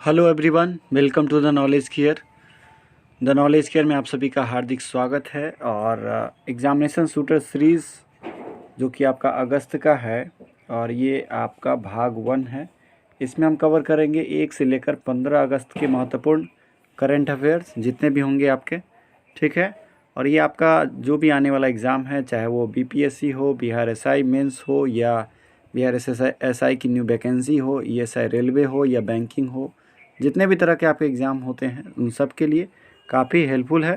Hello everyone, welcome to the knowledge care. The knowledge care में आप सभी का हार्दिक स्वागत है। और एग्ज़ामिनेशन शूटर सीरीज़ जो कि आपका अगस्त का है और ये आपका भाग 1 है। इसमें हम कवर करेंगे 1 से लेकर 15 अगस्त के महत्वपूर्ण करंट अफेयर्स जितने भी होंगे आपके, ठीक है। और ये आपका जो भी आने वाला एग्ज़ाम है, चाहे वो बीपीएससी हो, बिहार एसआई मेंस हो, या बिहार एसआई की न्यू वैकेंसी हो, ईएसआई रेलवे हो, या बैंकिंग हो, जितने भी तरह के आपके एग्ज़ाम होते हैं उन सब के लिए काफ़ी हेल्पफुल है।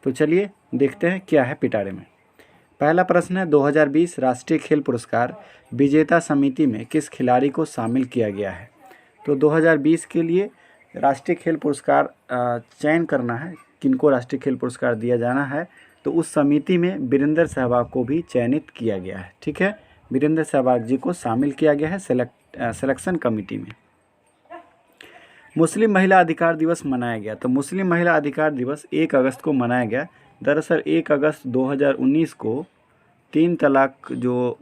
तो चलिए देखते हैं क्या है पिटारे में। पहला प्रश्न है, 2020 राष्ट्रीय खेल पुरस्कार विजेता समिति में किस खिलाड़ी को शामिल किया गया है। तो 2020 के लिए राष्ट्रीय खेल पुरस्कार चयन करना है, किनको राष्ट्रीय खेल पुरस्कार दिया जाना है, तो उस समिति में वीरेंद्र सहवाग को भी चयनित किया गया है, ठीक है। वीरेंद्र सहवाग जी को शामिल किया गया है सिलेक्शन कमेटी में। मुस्लिम महिला अधिकार दिवस मनाया गया। तो मुस्लिम महिला अधिकार दिवस 1 अगस्त को मनाया गया। दरअसल 1 अगस्त 2019 को 3 तलाक जो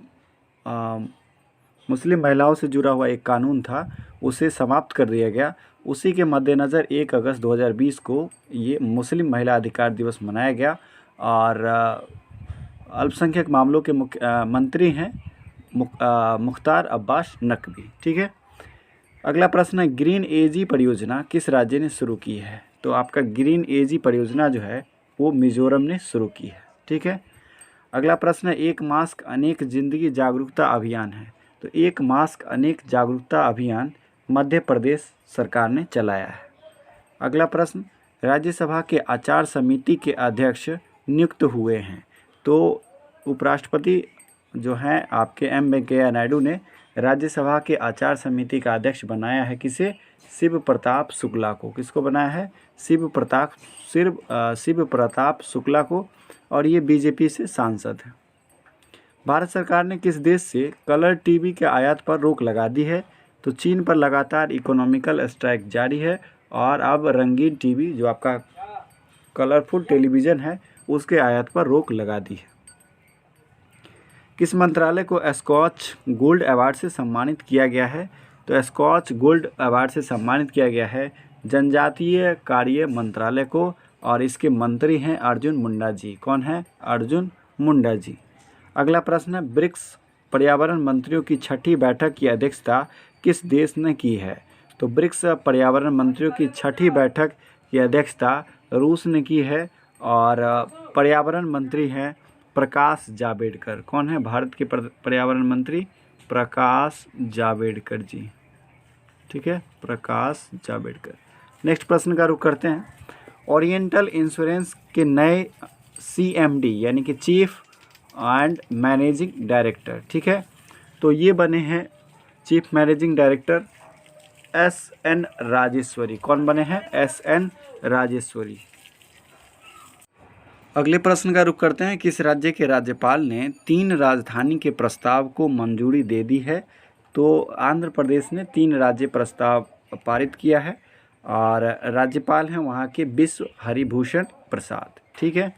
मुस्लिम महिलाओं से जुड़ा हुआ एक कानून था उसे समाप्त कर दिया गया। उसी के मद्देनज़र 1 अगस्त 2020 को ये मुस्लिम महिला अधिकार दिवस मनाया गया। और अल्पसंख्यक मामलों के मंत्री हैं मुख्तार अब्बास नकवी, ठीक है। अगला प्रश्न है, ग्रीन एजी परियोजना किस राज्य ने शुरू की है। तो आपका ग्रीन एजी परियोजना जो है वो मिजोरम ने शुरू की है, ठीक है। अगला प्रश्न है, एक मास्क अनेक जिंदगी जागरूकता अभियान है। तो एक मास्क अनेक जागरूकता अभियान मध्य प्रदेश सरकार ने चलाया है। अगला प्रश्न, राज्यसभा के आचार समिति के अध्यक्ष नियुक्त हुए हैं। तो उपराष्ट्रपति जो हैं आपके एम वेंकैया नायडू ने राज्यसभा के आचार समिति का अध्यक्ष बनाया है किसे, शिव प्रताप शुक्ला को। किसको बनाया है, शिव प्रताप शुक्ला को। और ये बीजेपी से सांसद हैं। भारत सरकार ने किस देश से कलर टीवी के आयात पर रोक लगा दी है। तो चीन पर लगातार इकोनॉमिकल स्ट्राइक जारी है और अब रंगीन टीवी जो आपका कलरफुल टेलीविज़न है उसके आयात पर रोक लगा दी है। किस मंत्रालय को स्कॉच गोल्ड अवार्ड से सम्मानित किया गया है। तो स्कॉच गोल्ड अवार्ड से सम्मानित किया गया है जनजातीय कार्य मंत्रालय को, और इसके मंत्री हैं अर्जुन मुंडा जी। कौन है, अर्जुन मुंडा जी। अगला प्रश्न है, ब्रिक्स पर्यावरण मंत्रियों की 6ठी बैठक की अध्यक्षता किस देश ने की है। तो ब्रिक्स पर्यावरण मंत्रियों की 6ठी बैठक की अध्यक्षता रूस ने की है। और पर्यावरण मंत्री हैं प्रकाश जावड़ेकर। कौन है, भारत के पर्यावरण मंत्री प्रकाश जावड़ेकर जी, ठीक है, प्रकाश जावड़ेकर। नेक्स्ट प्रश्न का रुख करते हैं, ओरिएंटल इंश्योरेंस के नए CMD यानी कि चीफ एंड मैनेजिंग डायरेक्टर, ठीक है। तो ये बने हैं chief managing director SN Rajeshwari. कौन बने हैं, SN राजेश्वरी। अगले प्रश्न का रुख करते हैं, किस राज्य के राज्यपाल ने 3 राजधानी के प्रस्ताव को मंजूरी दे दी है। तो आंध्र प्रदेश ने 3 राज्य प्रस्ताव पारित किया है और राज्यपाल हैं वहाँ के विश्व हरिभूषण प्रसाद, ठीक है।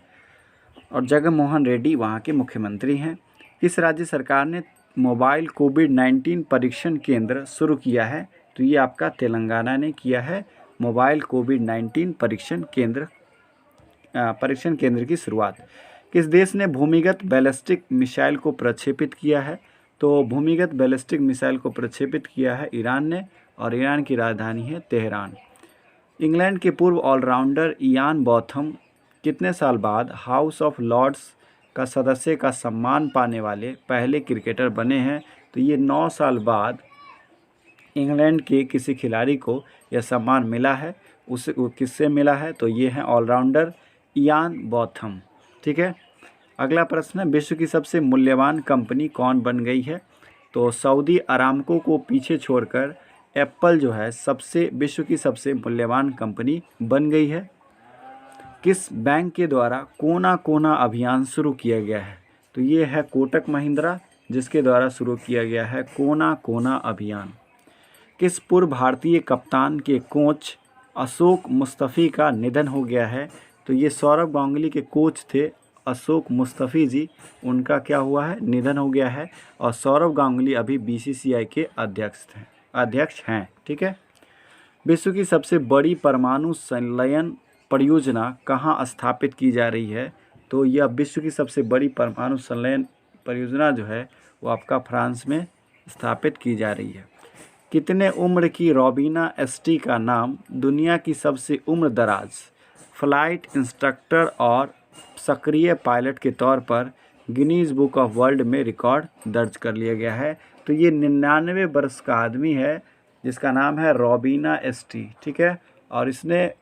और जगनमोहन रेड्डी वहाँ के मुख्यमंत्री हैं। किस राज्य सरकार ने मोबाइल कोविड-19 परीक्षण केंद्र शुरू किया है। तो ये आपका तेलंगाना ने किया है मोबाइल कोविड-19 परीक्षण केंद्र की शुरुआत। किस देश ने भूमिगत बैलिस्टिक मिसाइल को प्रक्षेपित किया है। तो भूमिगत बैलिस्टिक मिसाइल को प्रक्षेपित किया है ईरान ने, और ईरान की राजधानी है तेहरान। इंग्लैंड के पूर्व ऑलराउंडर इयान बॉथम कितने साल बाद हाउस ऑफ लॉर्ड्स का सदस्य का सम्मान पाने वाले पहले क्रिकेटर बने हैं। तो ये 9 साल बाद इंग्लैंड के किसी खिलाड़ी को यह सम्मान मिला है। उसे किससे मिला है, तो ये हैं ऑलराउंडर इयान बॉथम, ठीक है। अगला प्रश्न है, विश्व की सबसे मूल्यवान कंपनी कौन बन गई है। तो सऊदी अरामको को पीछे छोड़कर एप्पल जो है विश्व की सबसे मूल्यवान कंपनी बन गई है। किस बैंक के द्वारा कोना कोना अभियान शुरू किया गया है। तो ये है कोटक महिंद्रा जिसके द्वारा शुरू किया गया है कोना कोना अभियान। किस पूर्व भारतीय कप्तान के कोच अशोक मुस्तफ़ी का निधन हो गया है। तो ये सौरव गांगुली के कोच थे अशोक मुस्तफ़ी जी, उनका क्या हुआ है, निधन हो गया है। और सौरव गांगुली अभी BCCI के अध्यक्ष हैं, ठीक है। विश्व की सबसे बड़ी परमाणु संलयन परियोजना कहाँ स्थापित की जा रही है? तो यह विश्व की सबसे बड़ी परमाणु संलयन परियोजना जो है वो आपका फ्रांस में स्थापित की जा रही है। कितने उम्र की रोबीना एसटी का नाम दुनिया की सबसे उम्र दराज फ्लाइट इंस्ट्रक्टर और सक्रिय पायलट के तौर पर गिनीज बुक ऑफ वर्ल्ड में रिकॉर्ड दर्ज कर लिया गया है? तो ये 99 वर्ष का आदमी है जिसका नाम है रोबीना एसटी, ठीक है, और इसने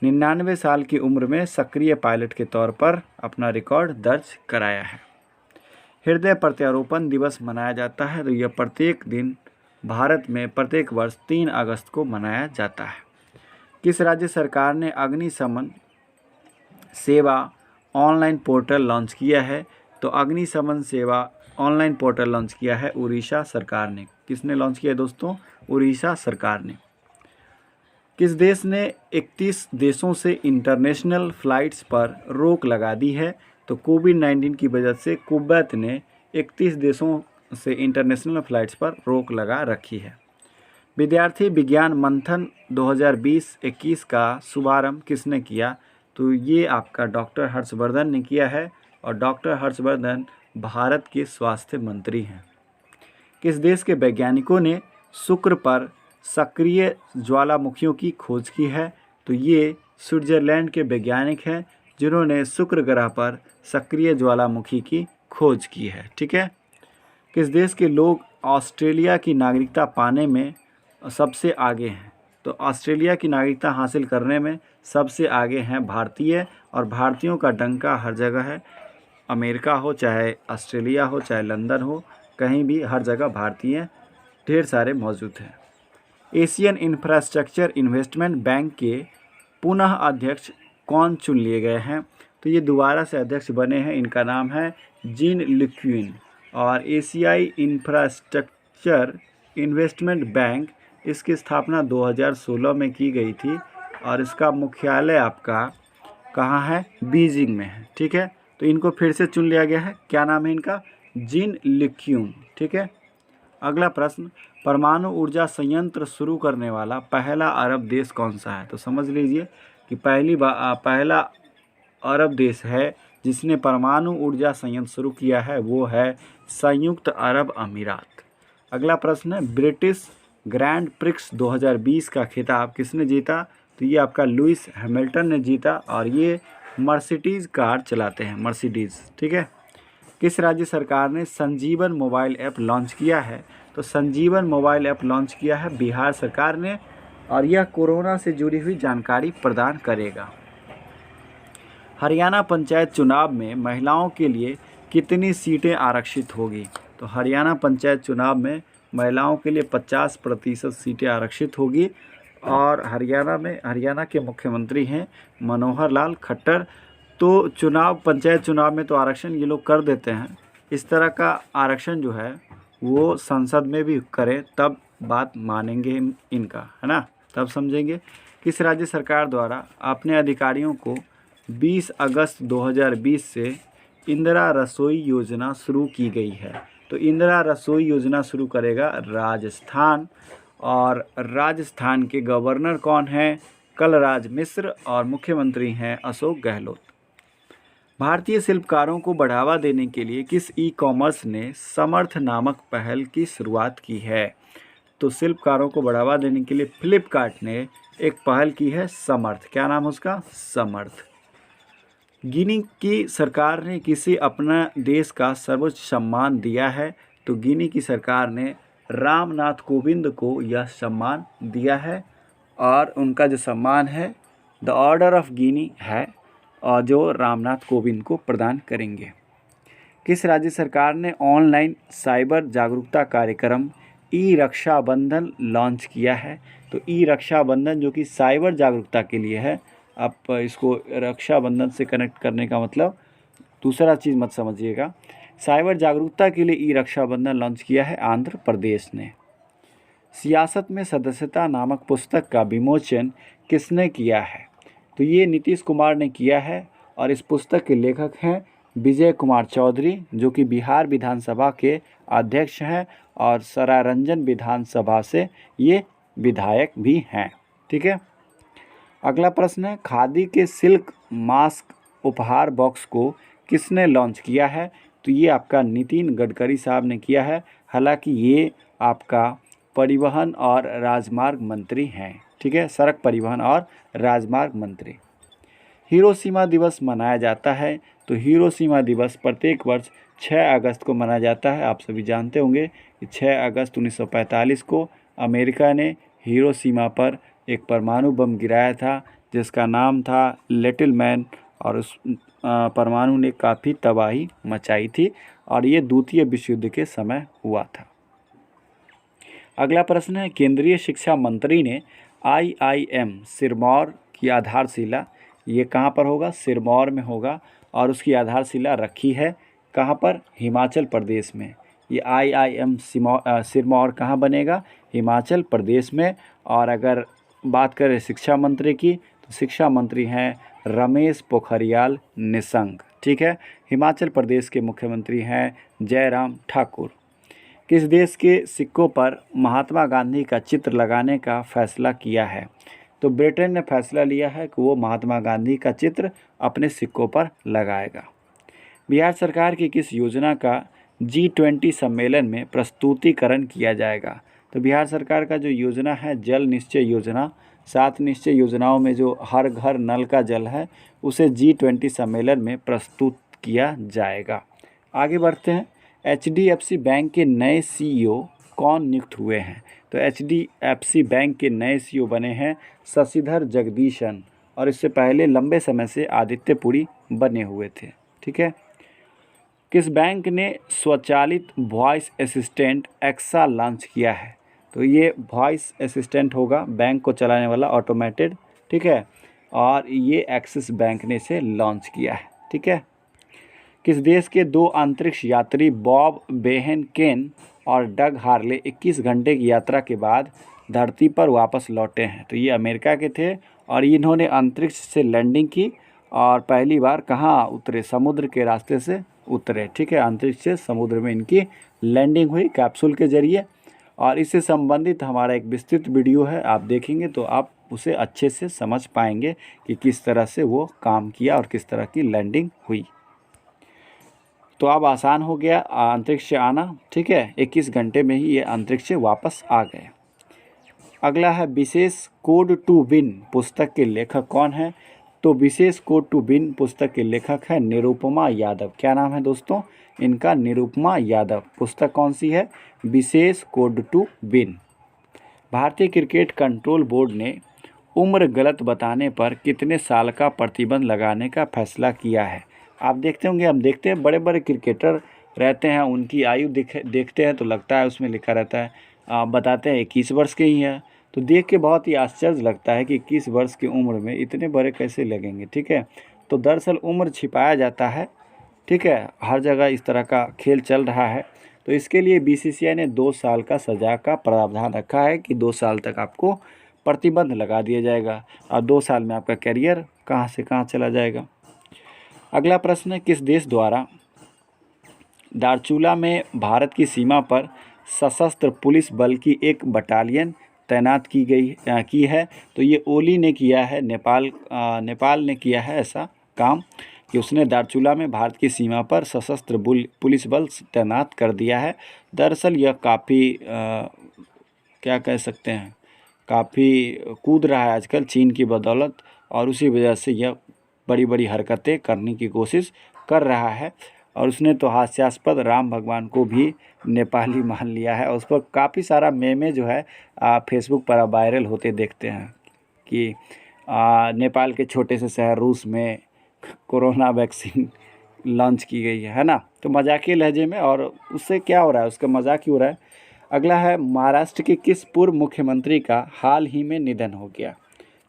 99 साल की उम्र में सक्रिय पायलट के तौर पर अपना रिकॉर्ड दर्ज कराया है। हृदय प्रत्यारोपण दिवस मनाया जाता है, तो यह प्रत्येक दिन भारत में प्रत्येक वर्ष 3 अगस्त को मनाया जाता है। किस राज्य सरकार ने अग्निशमन सेवा ऑनलाइन पोर्टल लॉन्च किया है? तो अग्निशमन सेवा ऑनलाइन पोर्टल लॉन्च किया है उड़ीसा सरकार ने। किसने लॉन्च किया दोस्तों? उड़ीसा सरकार ने। किस देश ने 31 देशों से इंटरनेशनल फ़्लाइट्स पर रोक लगा दी है? तो कोविड-19 की वजह से कुवैत ने 31 देशों से इंटरनेशनल फ़्लाइट्स पर रोक लगा रखी है। विद्यार्थी विज्ञान मंथन 2020-21 का शुभारंभ किसने किया? तो ये आपका डॉक्टर हर्षवर्धन ने किया है, और डॉक्टर हर्षवर्धन भारत के स्वास्थ्य मंत्री हैं। किस देश के वैज्ञानिकों ने शुक्र पर सक्रिय ज्वालामुखियों की खोज की है? तो ये स्विट्ज़रलैंड के वैज्ञानिक हैं जिन्होंने शुक्र ग्रह पर सक्रिय ज्वालामुखी की खोज की है, ठीक है। किस देश के लोग ऑस्ट्रेलिया की नागरिकता पाने में सबसे आगे हैं? तो ऑस्ट्रेलिया की नागरिकता हासिल करने में सबसे आगे हैं भारतीय, और भारतीयों का डंका हर जगह है। अमेरिका हो, चाहे ऑस्ट्रेलिया हो, चाहे लंदन हो, कहीं भी हर जगह भारतीय ढेर सारे मौजूद हैं। एशियन इंफ्रास्ट्रक्चर इन्वेस्टमेंट बैंक के पुनः अध्यक्ष कौन चुन लिए गए हैं? तो ये दोबारा से अध्यक्ष बने हैं, इनका नाम है जीन लुक्विन। और एशियाई इंफ्रास्ट्रक्चर इन्वेस्टमेंट बैंक, इसकी स्थापना 2016 में की गई थी, और इसका मुख्यालय आपका कहाँ है? बीजिंग में है, ठीक है। तो इनको फिर से चुन लिया गया है। क्या नाम है इनका? जीन लुक्विन, ठीक है। अगला प्रश्न, परमाणु ऊर्जा संयंत्र शुरू करने वाला पहला अरब देश कौन सा है? तो समझ लीजिए कि पहला अरब देश है जिसने परमाणु ऊर्जा संयंत्र शुरू किया है, वो है संयुक्त अरब अमीरात। अगला प्रश्न है, ब्रिटिश ग्रैंड प्रिक्स 2020 का खिताब किसने जीता? तो ये आपका लुइस हैमिल्टन ने जीता, और ये मर्सिडीज़ कार चलाते हैं, मर्सिडीज़, ठीक है। किस राज्य सरकार ने संजीवन मोबाइल ऐप लॉन्च किया है? तो संजीवन मोबाइल ऐप लॉन्च किया है बिहार सरकार ने, और यह कोरोना से जुड़ी हुई जानकारी प्रदान करेगा। हरियाणा पंचायत चुनाव में महिलाओं के लिए कितनी सीटें आरक्षित होगी? तो हरियाणा पंचायत चुनाव में महिलाओं के लिए 50% सीटें आरक्षित होगी, और हरियाणा के मुख्यमंत्री हैं मनोहर लाल खट्टर। तो पंचायत चुनाव में तो आरक्षण ये लोग कर देते हैं, इस तरह का आरक्षण जो है वो संसद में भी करें तब बात मानेंगे इनका, है ना, तब समझेंगे। किस राज्य सरकार द्वारा अपने अधिकारियों को 20 अगस्त 2020 से इंदिरा रसोई योजना शुरू की गई है? तो इंदिरा रसोई योजना शुरू करेगा राजस्थान, और राजस्थान के गवर्नर कौन हैं? कलराज मिश्र, और मुख्यमंत्री हैं अशोक गहलोत। भारतीय शिल्पकारों को बढ़ावा देने के लिए किस ई कॉमर्स ने समर्थ नामक पहल की शुरुआत की है? तो शिल्पकारों को बढ़ावा देने के लिए फ्लिपकार्ट ने एक पहल की है समर्थ। क्या नाम है उसका? समर्थ। गिनी की सरकार ने किसे अपना देश का सर्वोच्च सम्मान दिया है? तो गिनी की सरकार ने रामनाथ कोविंद को यह सम्मान दिया है, और उनका जो सम्मान है द ऑर्डर ऑफ गिनी है, और जो रामनाथ कोविंद को प्रदान करेंगे। किस राज्य सरकार ने ऑनलाइन साइबर जागरूकता कार्यक्रम ई रक्षाबंधन लॉन्च किया है? तो ई रक्षाबंधन जो कि साइबर जागरूकता के लिए है, आप इसको रक्षाबंधन से कनेक्ट करने का मतलब दूसरा चीज़ मत समझिएगा। साइबर जागरूकता के लिए ई रक्षाबंधन लॉन्च किया है आंध्र प्रदेश ने। सियासत में सदस्यता नामक पुस्तक का विमोचन किसने किया है? तो ये नीतीश कुमार ने किया है, और इस पुस्तक के लेखक हैं विजय कुमार चौधरी, जो कि बिहार विधानसभा के अध्यक्ष हैं, और सरायरंजन विधानसभा से ये विधायक भी हैं। ठीक है। अगला प्रश्न है, खादी के सिल्क मास्क उपहार बॉक्स को किसने लॉन्च किया है? तो ये आपका नितिन गडकरी साहब ने किया है। हालांकि ये आपका परिवहन और राजमार्ग मंत्री हैं। ठीक है, सड़क परिवहन और राजमार्ग मंत्री। हिरोशिमा दिवस मनाया जाता है। तो हिरोशिमा दिवस प्रत्येक वर्ष 6 अगस्त को मनाया जाता है। आप सभी जानते होंगे कि 6 अगस्त 1945 को अमेरिका ने हिरोशिमा पर एक परमाणु बम गिराया था जिसका नाम था लिटिल मैन, और उस परमाणु ने काफ़ी तबाही मचाई थी और ये द्वितीय विश्व युद्ध के समय हुआ था। अगला प्रश्न है, केंद्रीय शिक्षा मंत्री ने IIM सिरमौर की आधारशिला, ये कहाँ पर होगा? सिरमौर में होगा, और उसकी आधारशिला रखी है कहाँ पर? हिमाचल प्रदेश में। ये IIM सिरमौर कहाँ बनेगा? हिमाचल प्रदेश में। और अगर बात करें शिक्षा मंत्री की, तो शिक्षा मंत्री हैं रमेश पोखरियाल निशंक। ठीक है। हिमाचल प्रदेश के मुख्यमंत्री हैं जयराम ठाकुर। किस देश के सिक्कों पर महात्मा गांधी का चित्र लगाने का फैसला किया है? तो ब्रिटेन ने फैसला लिया है कि वो महात्मा गांधी का चित्र अपने सिक्कों पर लगाएगा। बिहार सरकार की किस योजना का G20 सम्मेलन में प्रस्तुतिकरण किया जाएगा? तो बिहार सरकार का जो योजना है जल निश्चय योजना, 7 निश्चय योजनाओं में जो हर घर नल का जल है उसे G20 सम्मेलन में प्रस्तुत किया जाएगा। आगे बढ़ते हैं। HDFC बैंक के नए CEO कौन नियुक्त हुए हैं? तो HDFC बैंक के नए CEO बने हैं शशिधर जगदीशन, और इससे पहले लंबे समय से आदित्य पुरी बने हुए थे। ठीक है। किस बैंक ने स्वचालित वॉइस असिस्टेंट एक्सा लॉन्च किया है? तो ये वॉइस असिस्टेंट होगा बैंक को चलाने वाला ऑटोमेटेड। ठीक है, और ये एक्सिस बैंक ने इसे लॉन्च किया है। ठीक है। किस देश के 2 अंतरिक्ष यात्री बॉब बेहन केन और डग हार्ले 21 घंटे की यात्रा के बाद धरती पर वापस लौटे हैं? तो ये अमेरिका के थे और इन्होंने अंतरिक्ष से लैंडिंग की और पहली बार कहाँ उतरे? समुद्र के रास्ते से उतरे। ठीक है, अंतरिक्ष से समुद्र में इनकी लैंडिंग हुई कैप्सूल के जरिए। और इससे संबंधित हमारा एक विस्तृत वीडियो है, आप देखेंगे तो आप उसे अच्छे से समझ पाएंगे कि किस तरह से वो काम किया और किस तरह की लैंडिंग हुई। तो अब आसान हो गया अंतरिक्ष से आना। ठीक है, 21 घंटे में ही ये अंतरिक्ष से वापस आ गए। अगला है, विशेष कोड टू विन पुस्तक के लेखक कौन है? तो विशेष कोड टू विन पुस्तक के लेखक है निरुपमा यादव। क्या नाम है दोस्तों इनका? निरुपमा यादव। पुस्तक कौन सी है? विशेष कोड टू विन। भारतीय क्रिकेट कंट्रोल बोर्ड ने उम्र गलत बताने पर कितने साल का प्रतिबंध लगाने का फैसला किया है? आप देखते होंगे, हम देखते हैं बड़े बड़े क्रिकेटर रहते हैं, उनकी आयु देखते हैं तो लगता है उसमें लिखा रहता है बताते हैं 21 वर्ष के ही हैं। तो देख के बहुत ही आश्चर्य लगता है कि 21 वर्ष की उम्र में इतने बड़े कैसे लगेंगे। ठीक है, तो दरअसल उम्र छिपाया जाता है। ठीक है, हर जगह इस तरह का खेल चल रहा है। तो इसके लिए BCCI ने 2 साल का सज़ा का प्रावधान रखा है कि 2 साल तक आपको प्रतिबंध लगा दिया जाएगा और 2 साल में आपका करियर कहाँ से कहाँ चला जाएगा। अगला प्रश्न है, किस देश द्वारा दारचूला में भारत की सीमा पर सशस्त्र पुलिस बल की एक बटालियन तैनात की है? तो ये ओली ने किया है, नेपाल ने किया है ऐसा काम कि उसने दारचूला में भारत की सीमा पर सशस्त्र पुलिस बल तैनात कर दिया है। दरअसल यह काफ़ी क्या कह सकते हैं, काफ़ी कूद रहा है आजकल चीन की बदौलत, और उसी वजह से यह बड़ी बड़ी हरकतें करने की कोशिश कर रहा है। और उसने तो हास्यास्पद राम भगवान को भी नेपाली मान लिया है, और उस पर काफ़ी सारा मेमे जो है फेसबुक पर वायरल होते देखते हैं कि नेपाल के छोटे से शहर रूस में कोरोना वैक्सीन लॉन्च की गई है ना। तो मजाकिया लहजे में, और उससे क्या हो रहा है, उसका मजाक ही हो रहा है। अगला है, महाराष्ट्र के किस पूर्व मुख्यमंत्री का हाल ही में निधन हो गया?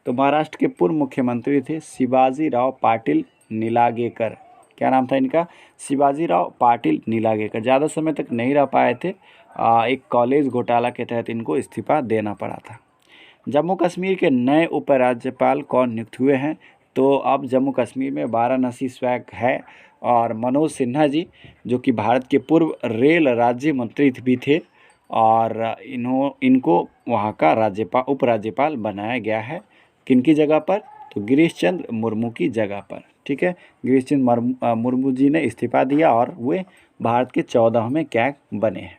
तो महाराष्ट्र के पूर्व मुख्यमंत्री थे शिवाजीराव पाटिल निलागेकर। क्या नाम था इनका? शिवाजीराव पाटिल निलागेकर। ज़्यादा समय तक नहीं रह पाए थे, एक कॉलेज घोटाला के तहत इनको इस्तीफा देना पड़ा था। जम्मू कश्मीर के नए उपराज्यपाल कौन नियुक्त हुए हैं? तो अब जम्मू कश्मीर में वाराणसी स्वैग है, और मनोज सिन्हा जी जो कि भारत के पूर्व रेल राज्य मंत्री भी थे, और इनको वहाँ का उपराज्यपाल बनाया गया है। किनकी जगह पर? तो गिरीश चंद्र मुर्मू की जगह पर। ठीक है, गिरीश चंद्र मुर्मू जी ने इस्तीफा दिया और वे भारत के 14वें कैग बने हैं।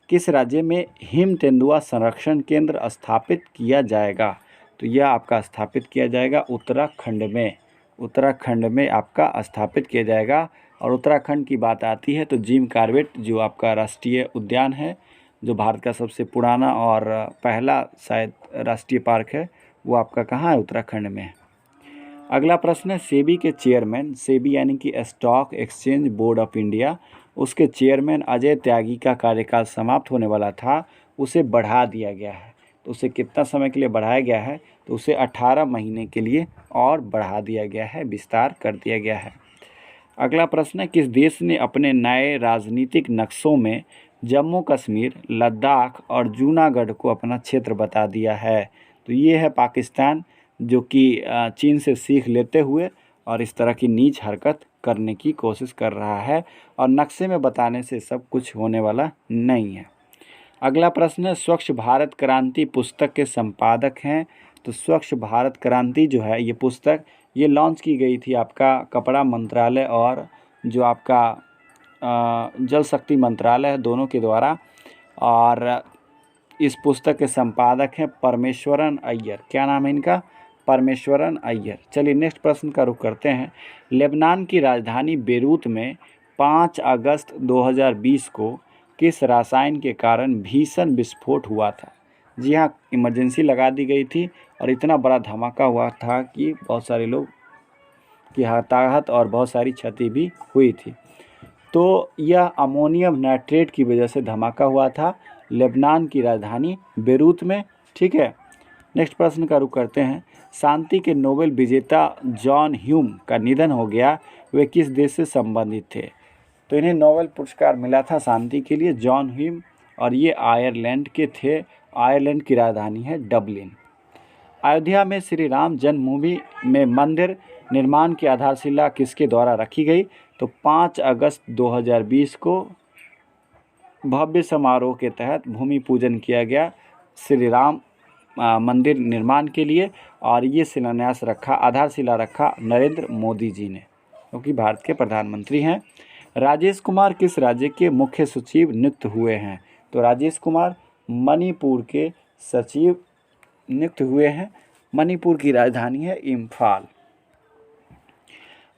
किस राज्य में हिम तेंदुआ संरक्षण केंद्र स्थापित किया जाएगा? तो यह आपका स्थापित किया जाएगा उत्तराखंड में। उत्तराखंड में आपका स्थापित किया जाएगा। और उत्तराखंड की बात आती है तो जिम कॉर्बेट जो आपका राष्ट्रीय उद्यान है, जो भारत का सबसे पुराना और पहला शायद राष्ट्रीय पार्क है, वो आपका कहाँ है? उत्तराखंड में है। अगला प्रश्न है, सेबी के चेयरमैन, सेबी यानी कि stock exchange board of India, उसके चेयरमैन अजय त्यागी का कार्यकाल समाप्त होने वाला था, उसे बढ़ा दिया गया है। तो उसे कितना समय के लिए बढ़ाया गया है? तो उसे 18 महीने के लिए और बढ़ा दिया गया है, विस्तार कर दिया गया है। अगला प्रश्न है, किस देश ने अपने नए राजनीतिक नक्शों में जम्मू कश्मीर, लद्दाख और जूनागढ़ को अपना क्षेत्र बता दिया है? तो ये है पाकिस्तान, जो कि चीन से सीख लेते हुए और इस तरह की नीच हरकत करने की कोशिश कर रहा है, और नक्शे में बताने से सब कुछ होने वाला नहीं है। अगला प्रश्न है, स्वच्छ भारत क्रांति पुस्तक के संपादक हैं? तो स्वच्छ भारत क्रांति जो है ये पुस्तक, ये लॉन्च की गई थी आपका कपड़ा मंत्रालय और जो आपका जल शक्ति मंत्रालय है, दोनों के द्वारा। और इस पुस्तक के संपादक हैं परमेश्वरन अय्यर। क्या नाम है इनका? परमेश्वरन अय्यर। चलिए नेक्स्ट प्रश्न का रुख करते हैं। लेबनान की राजधानी बेरूत में 5 अगस्त 2020 को किस रसायन के कारण भीषण विस्फोट हुआ था? जी हाँ, इमरजेंसी लगा दी गई थी और इतना बड़ा धमाका हुआ था कि बहुत सारे लोग की हताहत और बहुत सारी क्षति भी हुई थी। तो यह अमोनियम नाइट्रेट की वजह से धमाका हुआ था लेबनान की राजधानी बेरूत में। ठीक है, नेक्स्ट प्रश्न का रुख करते हैं। शांति के नोबेल विजेता जॉन ह्यूम का निधन हो गया, वे किस देश से संबंधित थे? तो इन्हें नोबेल पुरस्कार मिला था शांति के लिए, जॉन ह्यूम, और ये आयरलैंड के थे। आयरलैंड की राजधानी है डबलिन। अयोध्या में श्री राम जन्मभूमि में मंदिर निर्माण की आधारशिला किसके द्वारा रखी गई? तो 5 अगस्त 2020 को भव्य समारोह के तहत भूमि पूजन किया गया श्री राम मंदिर निर्माण के लिए, और ये शिलान्यास रखा, आधारशिला रखा नरेंद्र मोदी जी ने, क्योंकि भारत के प्रधानमंत्री हैं। राजेश कुमार किस राज्य के मुख्य सचिव नियुक्त हुए हैं? तो राजेश कुमार मणिपुर के सचिव नियुक्त हुए हैं। मणिपुर की राजधानी है इम्फाल।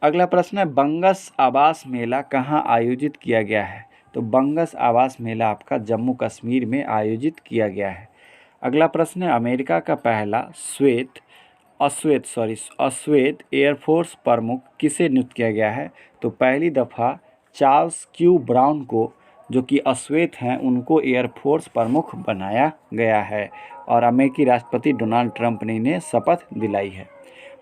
अगला प्रश्न है, बंगस आवास मेला कहाँ आयोजित किया गया है? तो बंगस आवास मेला आपका जम्मू कश्मीर में आयोजित किया गया है। अगला प्रश्न है, अमेरिका का पहला अश्वेत एयरफोर्स प्रमुख किसे नियुक्त किया गया है? तो पहली दफ़ा चार्ल्स क्यू ब्राउन को, जो कि अश्वेत हैं, उनको एयरफोर्स प्रमुख बनाया गया है, और अमेरिकी राष्ट्रपति डोनाल्ड ट्रंप ने इन्हें शपथ दिलाई है।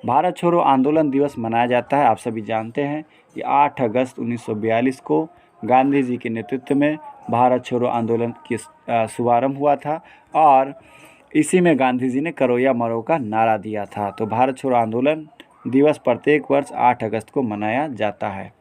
भारत छोड़ो आंदोलन दिवस मनाया जाता है, आप सभी जानते हैं कि 8 अगस्त 1942 को गांधी जी के नेतृत्व में भारत छोड़ो आंदोलन की शुभारंभ हुआ था, और इसी में गांधी जी ने करो या मरो का नारा दिया था। तो भारत छोड़ो आंदोलन दिवस प्रत्येक वर्ष 8 अगस्त को मनाया जाता है।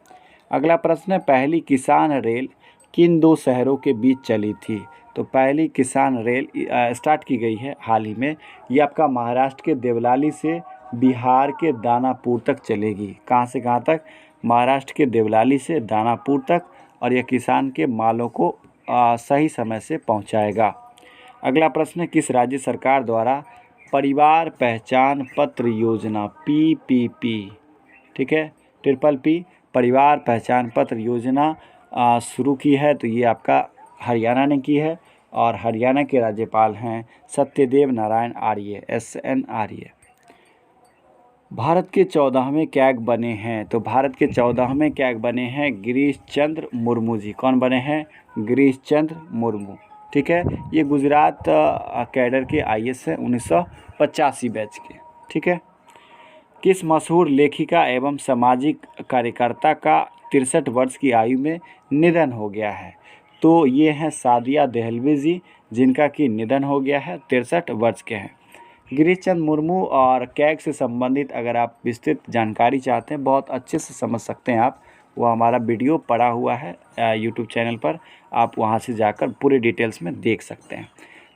अगला प्रश्न है, पहली किसान रेल किन 2 शहरों के बीच चली थी? तो पहली किसान रेल स्टार्ट की गई है हाल ही में, ये आपका महाराष्ट्र के देवलाली से बिहार के दानापुर तक चलेगी। कहाँ से कहाँ तक? महाराष्ट्र के देवलाली से दानापुर तक, और यह किसान के मालों को सही समय से पहुँचाएगा। अगला प्रश्न है, किस राज्य सरकार द्वारा परिवार पहचान पत्र योजना PPP, ठीक है, PPP परिवार पहचान पत्र योजना शुरू की है? तो ये आपका हरियाणा ने की है, और हरियाणा के राज्यपाल हैं सत्यदेव नारायण आर्य, SN आर्य। भारत के 14वें कैग बने हैं? तो भारत के 14वें कैग बने हैं गिरीश चंद्र मुर्मू जी। कौन बने हैं? गिरीश चंद्र मुर्मू। ठीक है, ये गुजरात कैडर के IAS हैं, 1985 बैच के। ठीक है, किस मशहूर लेखिका एवं सामाजिक कार्यकर्ता का 63 वर्ष की आयु में निधन हो गया है? तो ये हैं सादिया देहलवी जी, जिनका कि निधन हो गया है, 63 वर्ष के हैं। गिरीश चंद्र मुर्मू और कैग से संबंधित अगर आप विस्तृत जानकारी चाहते हैं, बहुत अच्छे से समझ सकते हैं आप, वो हमारा वीडियो पड़ा हुआ है यूट्यूब चैनल पर, आप वहाँ से जाकर पूरे डिटेल्स में देख सकते हैं।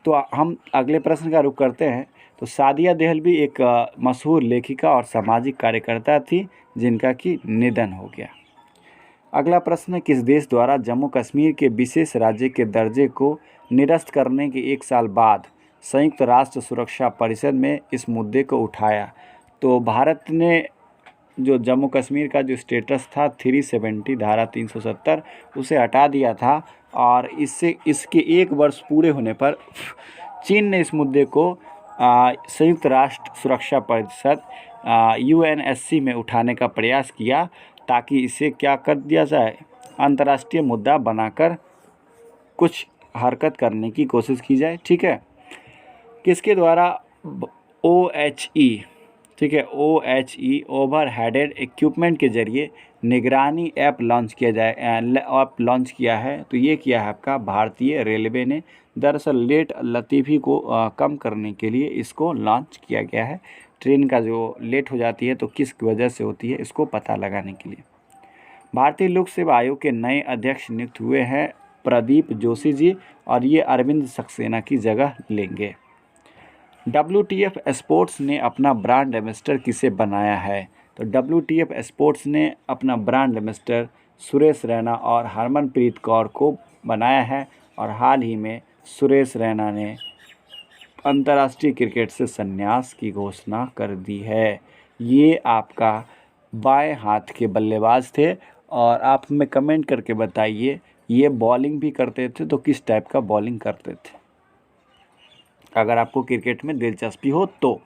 तो हम अगले प्रश्न का रुख करते हैं। तो सादिया देहलवी एक मशहूर लेखिका और सामाजिक कार्यकर्ता थी जिनका कि निधन हो गया। अगला प्रश्न है, किस देश द्वारा जम्मू कश्मीर के विशेष राज्य के दर्जे को निरस्त करने के 1 साल बाद संयुक्त राष्ट्र सुरक्षा परिषद में इस मुद्दे को उठाया? तो भारत ने जो जम्मू कश्मीर का जो स्टेटस था 370 धारा 370 उसे हटा दिया था, और इससे इसके 1 वर्ष पूरे होने पर चीन ने इस मुद्दे को संयुक्त राष्ट्र सुरक्षा परिषद UNSC में उठाने का प्रयास किया, ताकि इसे क्या कर दिया जाए, अंतर्राष्ट्रीय मुद्दा बनाकर कुछ हरकत करने की कोशिश की जाए। ठीक है, किसके द्वारा OHE, ठीक है, OHE ओवर हेडेड इक्विपमेंट के जरिए निगरानी ऐप लॉन्च किया है? तो ये किया है आपका भारतीय रेलवे ने। दरअसल लेट लतीफ़ी को कम करने के लिए इसको लॉन्च किया गया है। ट्रेन का जो लेट हो जाती है तो किस वजह से होती है, इसको पता लगाने के लिए। भारतीय लोक सेवा आयोग के नए अध्यक्ष नियुक्त हुए हैं प्रदीप जोशी जी, और ये अरविंद सक्सेना की जगह लेंगे। WTF स्पोर्ट्स ने अपना ब्रांड एम्बेसडर किसे बनाया है? तो WTF स्पोर्ट्स ने अपना ब्रांड एम्बेसडर सुरेश रैना और हरमनप्रीत कौर को बनाया है, और हाल ही में सुरेश रैना ने अंतर्राष्ट्रीय क्रिकेट से संन्यास की घोषणा कर दी है। ये आपका बाएं हाथ के बल्लेबाज थे, और आप हमें कमेंट करके बताइए ये बॉलिंग भी करते थे तो किस टाइप का बॉलिंग करते थे, अगर आपको क्रिकेट में दिलचस्पी हो तो।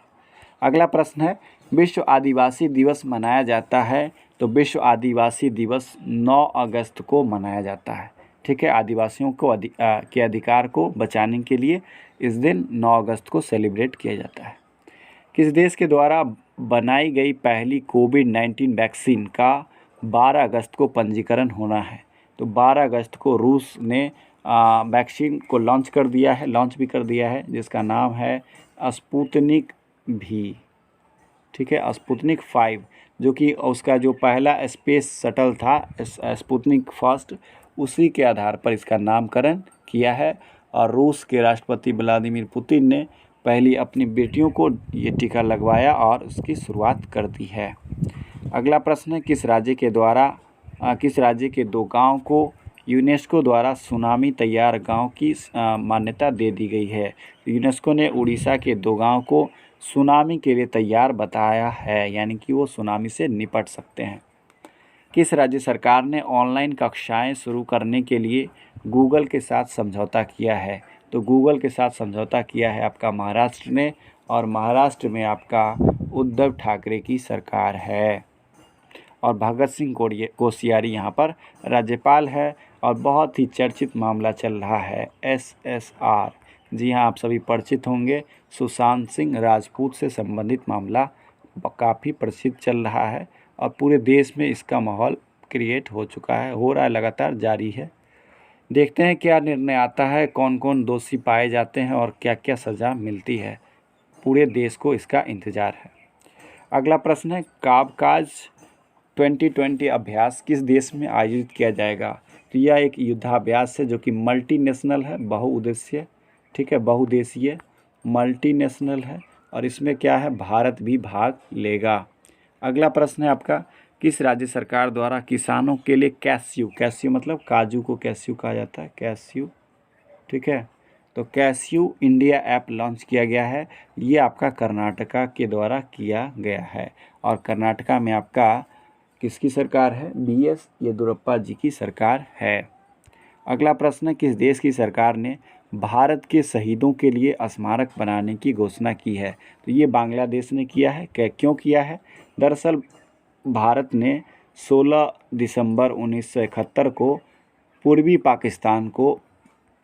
अगला प्रश्न है, विश्व आदिवासी दिवस मनाया जाता है? तो विश्व आदिवासी दिवस 9 अगस्त को मनाया जाता है। ठीक है, आदिवासियों को के अधिकार को बचाने के लिए इस दिन 9 अगस्त को सेलिब्रेट किया जाता है। किस देश के द्वारा बनाई गई पहली कोविड-19 वैक्सीन का 12 अगस्त को पंजीकरण होना है? तो 12 अगस्त को रूस ने वैक्सीन को लॉन्च भी कर दिया है, जिसका नाम है स्पुतनिक भी। ठीक है, स्पुतनिक 5, जो कि उसका जो पहला स्पेस शटल था स्पुतनिक फर्स्ट, उसी के आधार पर इसका नामकरण किया है। और रूस के राष्ट्रपति व्लादिमीर पुतिन ने पहली अपनी बेटियों को ये टीका लगवाया और उसकी शुरुआत कर दी है। अगला प्रश्न है, किस राज्य के 2 गांव को यूनेस्को द्वारा सुनामी तैयार गांव की मान्यता दे दी गई है? यूनेस्को ने उड़ीसा के 2 गांव को सुनामी के लिए तैयार बताया है, यानी कि वो सुनामी से निपट सकते हैं। किस राज्य सरकार ने ऑनलाइन कक्षाएं शुरू करने के लिए गूगल के साथ समझौता किया है? तो गूगल के साथ समझौता किया है आपका महाराष्ट्र ने, और महाराष्ट्र में आपका उद्धव ठाकरे की सरकार है, और भगत सिंह कोश्यारी यहाँ पर राज्यपाल है। और बहुत ही चर्चित मामला चल रहा है SSR, जी हाँ, आप सभी परिचित होंगे, सुशांत सिंह राजपूत से संबंधित मामला काफ़ी प्रसिद्ध चल रहा है, और पूरे देश में इसका माहौल क्रिएट हो चुका है, हो रहा है, लगातार जारी है। देखते हैं क्या निर्णय आता है, कौन कौन दोषी पाए जाते हैं और क्या क्या सज़ा मिलती है। पूरे देश को इसका इंतज़ार है। अगला प्रश्न है, काबकाज 2020 अभ्यास किस देश में आयोजित किया जाएगा? तो यह एक युद्धाभ्यास है जो कि मल्टीनेशनल है, बहुउद्देश्य, ठीक है, बहुदेशीय मल्टीनेशनल है, और इसमें क्या है, भारत भी भाग लेगा। अगला प्रश्न है आपका, किस राज्य सरकार द्वारा किसानों के लिए कैस्यू मतलब काजू को कैस्यू कहा जाता है, कैस्यू, ठीक है, तो कैस्यू इंडिया ऐप लॉन्च किया गया है? ये आपका कर्नाटका के द्वारा किया गया है, और कर्नाटका में आपका किसकी सरकार है? BS येदियुरप्पा जी की सरकार है। अगला प्रश्न है, किस देश की सरकार ने भारत के शहीदों के लिए स्मारक बनाने की घोषणा की है? तो ये बांग्लादेश ने किया है। क्यों किया है? दरअसल भारत ने 16 दिसंबर 1971 को पूर्वी पाकिस्तान को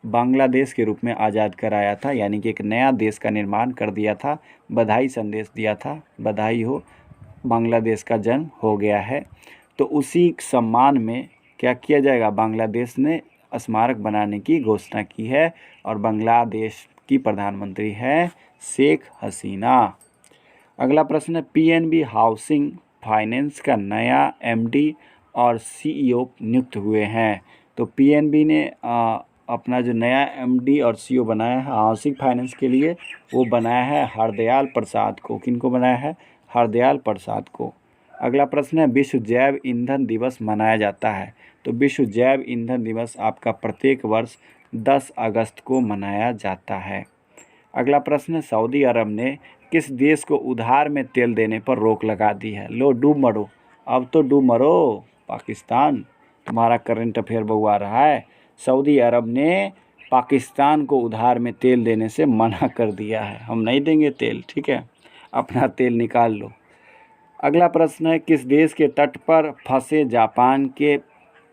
बांग्लादेश के रूप में आज़ाद कराया था, यानी कि एक नया देश का निर्माण कर दिया था, बधाई संदेश दिया था, बधाई हो, बांग्लादेश का जन्म हो गया है। तो उसी सम्मान में क्या किया जाएगा, बांग्लादेश ने स्मारक बनाने की घोषणा की है, और बांग्लादेश की प्रधानमंत्री है शेख हसीना। अगला प्रश्न है, PNB हाउसिंग फाइनेंस का नया MD और CEO नियुक्त हुए हैं। तो PNB ने अपना जो नया MD और CEO बनाया है हाउसिंग फाइनेंस के लिए, वो बनाया है हरदयाल प्रसाद को। किनको बनाया है? हरदयाल प्रसाद को। अगला प्रश्न है, विश्व जैव ईंधन दिवस मनाया जाता है। तो विश्व जैव ईंधन दिवस आपका प्रत्येक वर्ष 10 अगस्त को मनाया जाता है। अगला प्रश्न है, सऊदी अरब ने किस देश को उधार में तेल देने पर रोक लगा दी है? लो डूब मरो, अब तो डूब मरो पाकिस्तान, तुम्हारा करंट अफेयर बहु आ रहा है। सऊदी अरब ने पाकिस्तान को उधार में तेल देने से मना कर दिया है, हम नहीं देंगे तेल, ठीक है, अपना तेल निकाल लो। अगला प्रश्न है, किस देश के तट पर फंसे जापान के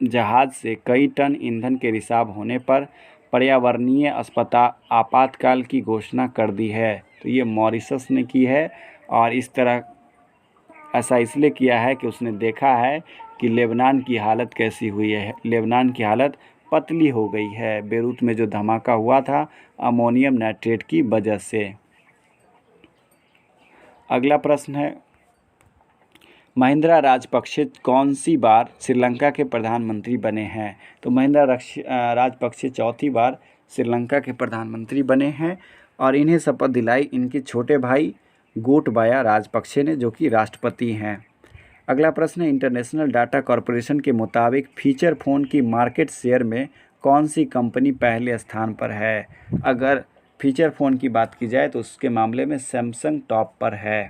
जहाज से कई टन ईंधन के रिसाव होने पर पर्यावरणीय आपातकाल की घोषणा कर दी है? तो ये मॉरिशस ने की है, और इस तरह ऐसा इसलिए किया है कि उसने देखा है कि लेबनान की हालत कैसी हुई है। लेबनान की हालत पतली हो गई है बेरूत में जो धमाका हुआ था अमोनियम नाइट्रेट की वजह से। अगला प्रश्न है, महिंद्रा राजपक्षे कौन सी बार श्रीलंका के प्रधानमंत्री बने हैं? तो महिंद्रा राजपक्षे चौथी बार श्रीलंका के प्रधानमंत्री बने हैं, और इन्हें शपथ दिलाई इनके छोटे भाई गोटबाया राजपक्षे ने, जो कि राष्ट्रपति हैं। अगला प्रश्न है, इंटरनेशनल डाटा कॉरपोरेशन के मुताबिक फीचर फ़ोन की मार्केट शेयर में कौन सी कंपनी पहले स्थान पर है? अगर फीचर फ़ोन की बात की जाए तो उसके मामले में सैमसंग टॉप पर है।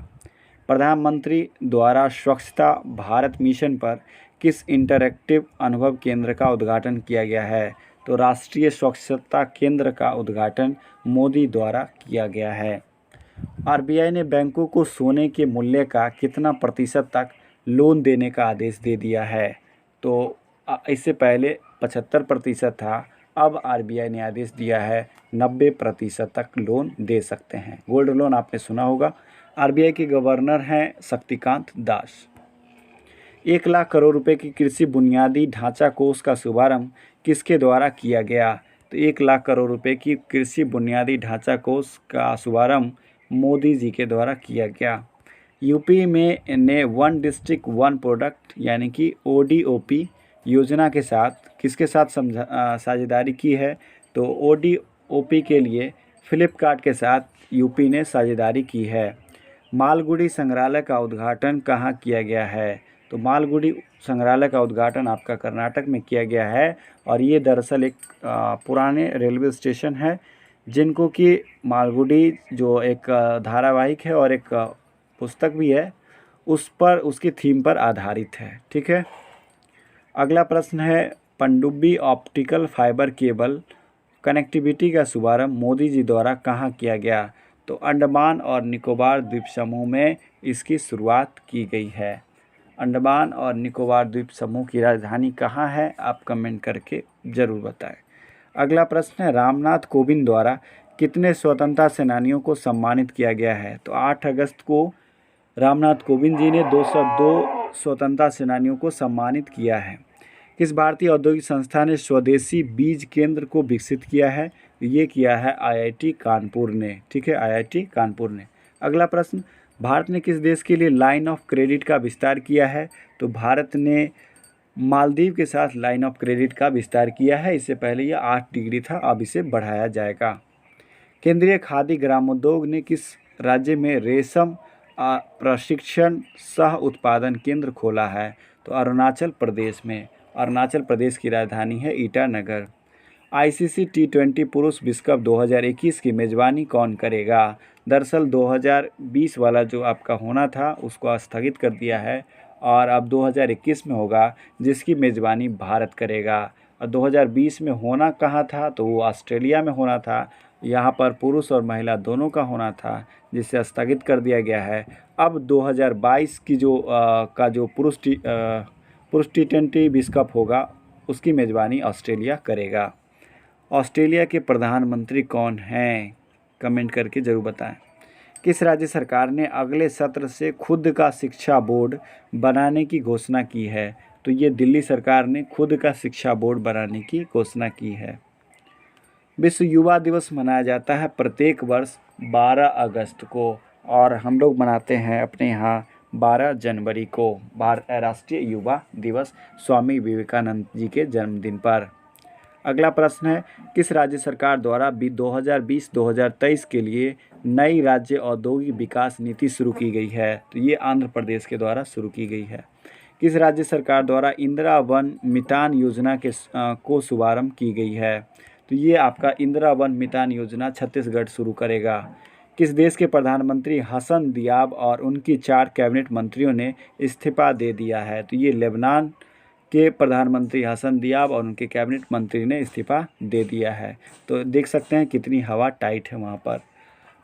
प्रधानमंत्री द्वारा स्वच्छता भारत मिशन पर किस इंटरैक्टिव अनुभव केंद्र का उद्घाटन किया गया है? तो राष्ट्रीय स्वच्छता केंद्र का उद्घाटन मोदी द्वारा किया गया है। RBI ने बैंकों को सोने के मूल्य का कितना प्रतिशत तक लोन देने का आदेश दे दिया है? तो इससे पहले 75% था, अब RBI ने आदेश दिया है 90% तक लोन दे सकते हैं। गोल्ड लोन आपने सुना होगा। RBI के गवर्नर हैं शक्तिकांत दास। 1 लाख करोड़ रुपए की कृषि बुनियादी ढांचा कोष का शुभारंभ किसके द्वारा किया गया? तो 1 लाख करोड़ रुपए की कृषि बुनियादी ढांचा कोष का शुभारंभ मोदी जी के द्वारा किया गया। यूपी में ने वन डिस्ट्रिक्ट वन प्रोडक्ट यानी कि ODOP योजना के साथ किसके साथ साझेदारी की है? तो ODOP के लिए फ्लिपकार्ट के साथ यूपी ने साझेदारी की है। मालगुडी संग्रहालय का उद्घाटन कहाँ किया गया है? तो मालगुडी संग्रहालय का उद्घाटन आपका कर्नाटक में किया गया है, और ये दरअसल एक पुराने रेलवे स्टेशन है जिनको कि मालगुडी जो एक धारावाहिक है और एक पुस्तक भी है, उस पर उसकी थीम पर आधारित है, ठीक है। अगला प्रश्न है, पनडुब्बी ऑप्टिकल फाइबर केबल कनेक्टिविटी का शुभारंभ मोदी जी द्वारा कहाँ किया गया? तो अंडमान और निकोबार द्वीप समूह में इसकी शुरुआत की गई है। अंडमान और निकोबार द्वीप समूह की राजधानी कहाँ है? आप कमेंट करके ज़रूर बताएं। अगला प्रश्न है, रामनाथ कोविंद द्वारा कितने स्वतंत्रता सेनानियों को सम्मानित किया गया है? तो 8 अगस्त को रामनाथ कोविंद जी ने 202 स्वतंत्रता सेनानियों को सम्मानित किया है। किस भारतीय औद्योगिक संस्था ने स्वदेशी बीज केंद्र को विकसित किया है? ये किया है IIT कानपुर ने, ठीक है, IIT कानपुर ने। अगला प्रश्न, भारत ने किस देश के लिए लाइन ऑफ क्रेडिट का विस्तार किया है? तो भारत ने मालदीव के साथ लाइन ऑफ क्रेडिट का विस्तार किया है। इससे पहले यह 8 डिग्री था, अब इसे बढ़ाया जाएगा। केंद्रीय खादी ग्रामोद्योग ने किस राज्य में रेशम प्रशिक्षण सह उत्पादन केंद्र खोला है? तो अरुणाचल प्रदेश में। अरुणाचल प्रदेश की राजधानी है ईटानगर। ICC T20 पुरुष विश्व कप 2021 की मेज़बानी कौन करेगा? दरअसल 2020 वाला जो आपका होना था उसको स्थगित कर दिया है, और अब 2021 में होगा, जिसकी मेज़बानी भारत करेगा। और 2020 में होना कहाँ था? तो वो ऑस्ट्रेलिया में होना था। यहाँ पर पुरुष और महिला दोनों का होना था, जिसे स्थगित कर दिया गया है। अब 2022 की जो पुरुष T20 विश्व कप होगा उसकी मेज़बानी ऑस्ट्रेलिया करेगा। ऑस्ट्रेलिया के प्रधानमंत्री कौन हैं? कमेंट करके ज़रूर बताएं। किस राज्य सरकार ने अगले सत्र से खुद का शिक्षा बोर्ड बनाने की घोषणा की है? तो ये दिल्ली सरकार ने खुद का शिक्षा बोर्ड बनाने की घोषणा की है। विश्व युवा दिवस मनाया जाता है प्रत्येक वर्ष 12 अगस्त को, और हम लोग मनाते हैं अपने यहाँ 12 जनवरी को राष्ट्रीय युवा दिवस स्वामी विवेकानंद जी के जन्मदिन पर। अगला प्रश्न है, किस राज्य सरकार द्वारा 2020-2023 के लिए नई राज्य औद्योगिक विकास नीति शुरू की गई है? तो ये आंध्र प्रदेश के द्वारा शुरू की गई है। किस राज्य सरकार द्वारा इंदिरा वन मितान योजना को शुभारंभ की गई है? तो ये आपका इंदिरा वन मितान योजना छत्तीसगढ़ शुरू करेगा। किस देश के प्रधानमंत्री हसन दियाब और उनकी 4 कैबिनेट मंत्रियों ने इस्तीफा दे दिया है? तो ये लेबनान के प्रधानमंत्री हसन दियाब और उनके कैबिनेट मंत्री ने इस्तीफा दे दिया है। तो देख सकते हैं कितनी हवा टाइट है वहाँ पर।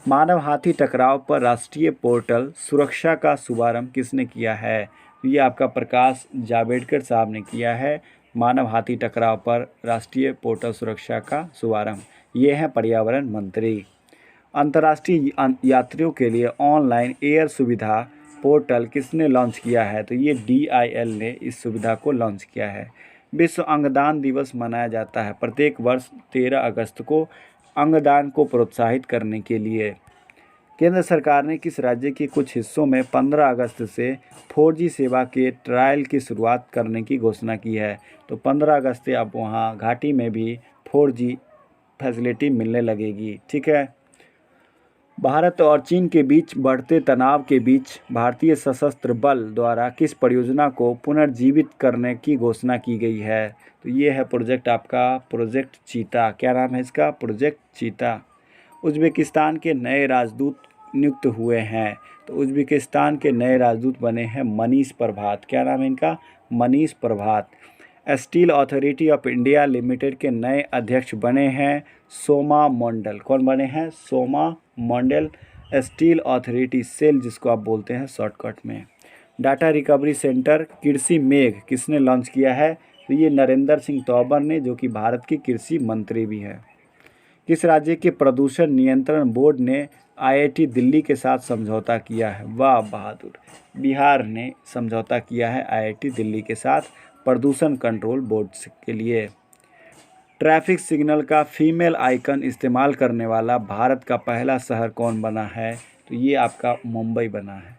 मानव हाथी टकराव पर राष्ट्रीय पोर्टल सुरक्षा का शुभारंभ किसने किया है? ये आपका प्रकाश जावड़ेकर साहब ने किया है। मानव हाथी टकराव पर राष्ट्रीय पोर्टल सुरक्षा का शुभारंभ, ये हैं पर्यावरण मंत्री। अंतर्राष्ट्रीय यात्रियों के लिए ऑनलाइन एयर सुविधा पोर्टल किसने लॉन्च किया है? तो ये DIL ने इस सुविधा को लॉन्च किया है। विश्व अंगदान दिवस मनाया जाता है प्रत्येक वर्ष 13 अगस्त को अंगदान को प्रोत्साहित करने के लिए। केंद्र सरकार ने किस राज्य के कुछ हिस्सों में 15 अगस्त से 4G सेवा के ट्रायल की शुरुआत करने की घोषणा की है? तो 15 अगस्त से अब वहाँ घाटी में भी 4G फैसिलिटी मिलने लगेगी। ठीक है। भारत और चीन के बीच बढ़ते तनाव के बीच भारतीय सशस्त्र बल द्वारा किस परियोजना को पुनर्जीवित करने की घोषणा की गई है? तो ये है प्रोजेक्ट आपका प्रोजेक्ट चीता। क्या नाम है इसका? प्रोजेक्ट चीता। उज्बेकिस्तान के नए राजदूत नियुक्त हुए हैं। तो उज्बेकिस्तान के नए राजदूत बने हैं मनीष प्रभात। क्या नाम है इनका? Manish Prabhat. Steel authority of India limited के नए अध्यक्ष बने हैं सोमा मंडल। कौन बने हैं? सोमा मंडल। स्टील अथॉरिटी सेल जिसको आप बोलते हैं शॉर्टकट में। डाटा रिकवरी सेंटर कृषि मेघ किसने लॉन्च किया है? तो ये नरेंद्र सिंह तोमर ने, जो कि भारत के कृषि मंत्री भी हैं। किस राज्य के प्रदूषण नियंत्रण बोर्ड ने IIT दिल्ली के साथ समझौता किया है? वाह बहादुर, बिहार ने समझौता किया है IIT दिल्ली के साथ प्रदूषण कंट्रोल बोर्ड के लिए। ट्रैफिक सिग्नल का फीमेल आइकन इस्तेमाल करने वाला भारत का पहला शहर कौन बना है? तो ये आपका मुंबई बना है।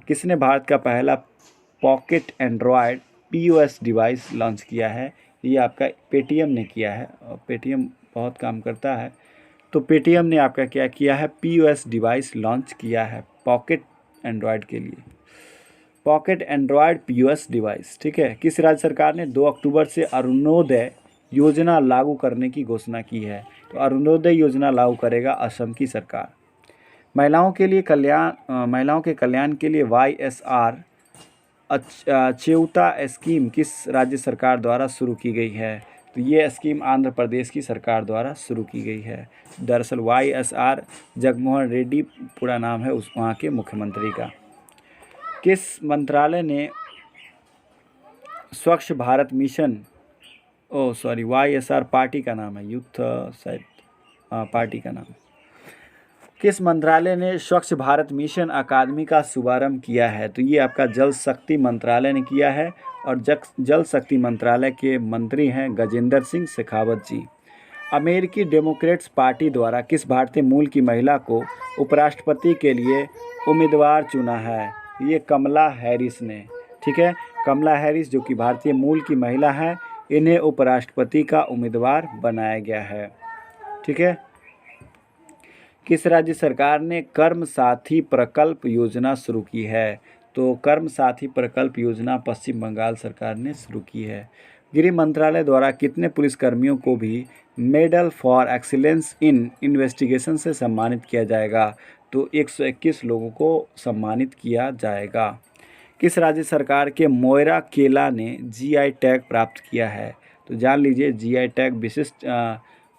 किसने भारत का पहला pocket Android POS device launch किया है? ये आपका पेटीएम ने किया है, और पेटीएम बहुत काम करता है। तो पेटीएम ने आपका क्या किया है? POS डिवाइस लॉन्च किया है पॉकेट एंड्रॉयड के लिए। Pocket Android POS device. ठीक है। किस राज्य सरकार ने 2 अक्टूबर से अरुणोदय योजना लागू करने की घोषणा की है? तो अरुणोदय योजना लागू करेगा असम की सरकार। महिलाओं के कल्याण के लिए YSR च्यौता स्कीम किस राज्य सरकार द्वारा शुरू की गई है? तो ये स्कीम आंध्र प्रदेश की सरकार द्वारा शुरू की गई है। दरअसल YSR जगनमोहन रेड्डी पूरा नाम है उस वहाँ के मुख्यमंत्री का। किस मंत्रालय ने स्वच्छ भारत मिशन YSR पार्टी का नाम है, यूथ शायद पार्टी का नाम। किस मंत्रालय ने स्वच्छ भारत मिशन अकादमी का शुभारंभ किया है? तो ये आपका जल शक्ति मंत्रालय ने किया है, और जल शक्ति मंत्रालय के मंत्री हैं गजेंद्र सिंह शेखावत जी। अमेरिकी डेमोक्रेट्स पार्टी द्वारा किस भारतीय मूल की महिला को उपराष्ट्रपति के लिए उम्मीदवार चुना है? ये कमला हैरिस ने। ठीक है। कमला हैरिस जो कि भारतीय मूल की महिला है, इन्हें उपराष्ट्रपति का उम्मीदवार बनाया गया है। ठीक है। किस राज्य सरकार ने कर्म साथी प्रकल्प योजना शुरू की है? तो कर्म साथी प्रकल्प योजना पश्चिम बंगाल सरकार ने शुरू की है। गृह मंत्रालय द्वारा कितने पुलिसकर्मियों को भी medal for excellence in investigation से सम्मानित किया जाएगा? तो 121 लोगों को सम्मानित किया जाएगा। किस राज्य सरकार के मोयरा केला ने GI टैग प्राप्त किया है? तो जान लीजिए GI टैग विशिष्ट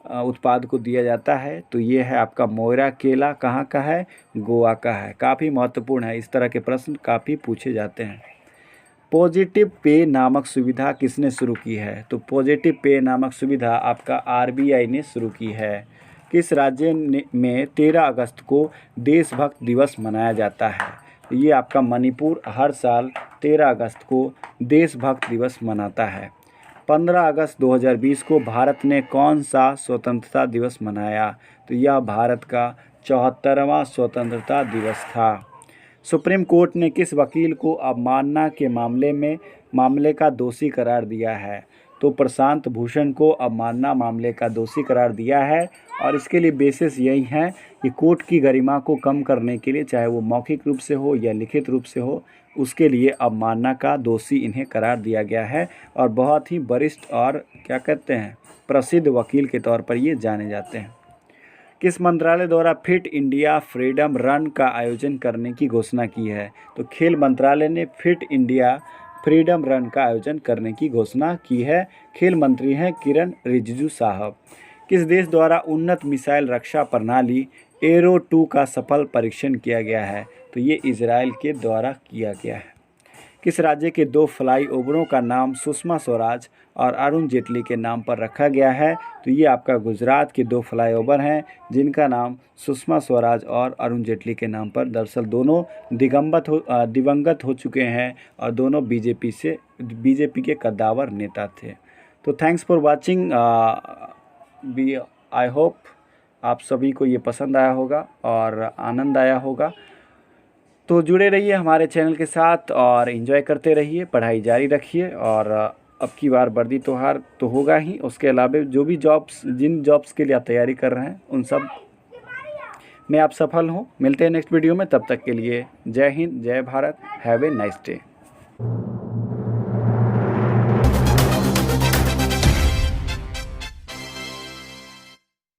उत्पाद को दिया जाता है। तो ये है आपका मोयरा केला। कहाँ का है? गोवा का है। काफ़ी महत्वपूर्ण है, इस तरह के प्रश्न काफ़ी पूछे जाते हैं। पॉजिटिव पे नामक सुविधा किसने शुरू की है? तो पॉजिटिव पे नामक सुविधा आपका RBI ने शुरू की है। किस राज्य में 13 अगस्त को देशभक्त दिवस मनाया जाता है? ये आपका मणिपुर हर साल 13 अगस्त को देशभक्त दिवस मनाता है। 15 अगस्त 2020 को भारत ने कौन सा स्वतंत्रता दिवस मनाया? तो यह भारत का 74वां स्वतंत्रता दिवस था। सुप्रीम कोर्ट ने किस वकील को अवमानना के मामले का दोषी करार दिया है? तो प्रशांत भूषण को अवमानना मामले का दोषी करार दिया है और इसके लिए बेसिस यही है कि कोर्ट की गरिमा को कम करने के लिए, चाहे वो मौखिक रूप से हो या लिखित रूप से हो, उसके लिए अवमानना का दोषी इन्हें करार दिया गया है। और बहुत ही वरिष्ठ और क्या कहते हैं, प्रसिद्ध वकील के तौर पर ये जाने जाते हैं। किस मंत्रालय द्वारा फिट इंडिया फ्रीडम रन का आयोजन करने की घोषणा की है? तो खेल मंत्रालय ने फिट इंडिया फ्रीडम रन का आयोजन करने की घोषणा की है। खेल मंत्री हैं किरण रिजिजू साहब। किस देश द्वारा उन्नत मिसाइल रक्षा प्रणाली एरो 2 का सफल परीक्षण किया गया है? तो ये इजराइल के द्वारा किया गया है। किस राज्य के 2 फ्लाईओवरों का नाम सुषमा स्वराज और अरुण जेटली के नाम पर रखा गया है? तो ये आपका गुजरात के 2 फ्लाईओवर हैं जिनका नाम सुषमा स्वराज और अरुण जेटली के नाम पर। दरअसल दोनों दिवंगत हो चुके हैं और दोनों बीजेपी के कद्दावर नेता थे। तो thanks for watching. I hope आप सभी को ये पसंद आया होगा और आनंद आया होगा। तो जुड़े रहिए हमारे चैनल के साथ और एंजॉय करते रहिए, पढ़ाई जारी रखिए। और अब की बार वर्दी त्योहार तो होगा ही, उसके अलावा जो भी जिन जॉब्स के लिए आप तैयारी कर रहे हैं उन सब में आप सफल हों। मिलते हैं नेक्स्ट वीडियो में, तब तक के लिए जय हिंद, जय Bharat, have a nice day.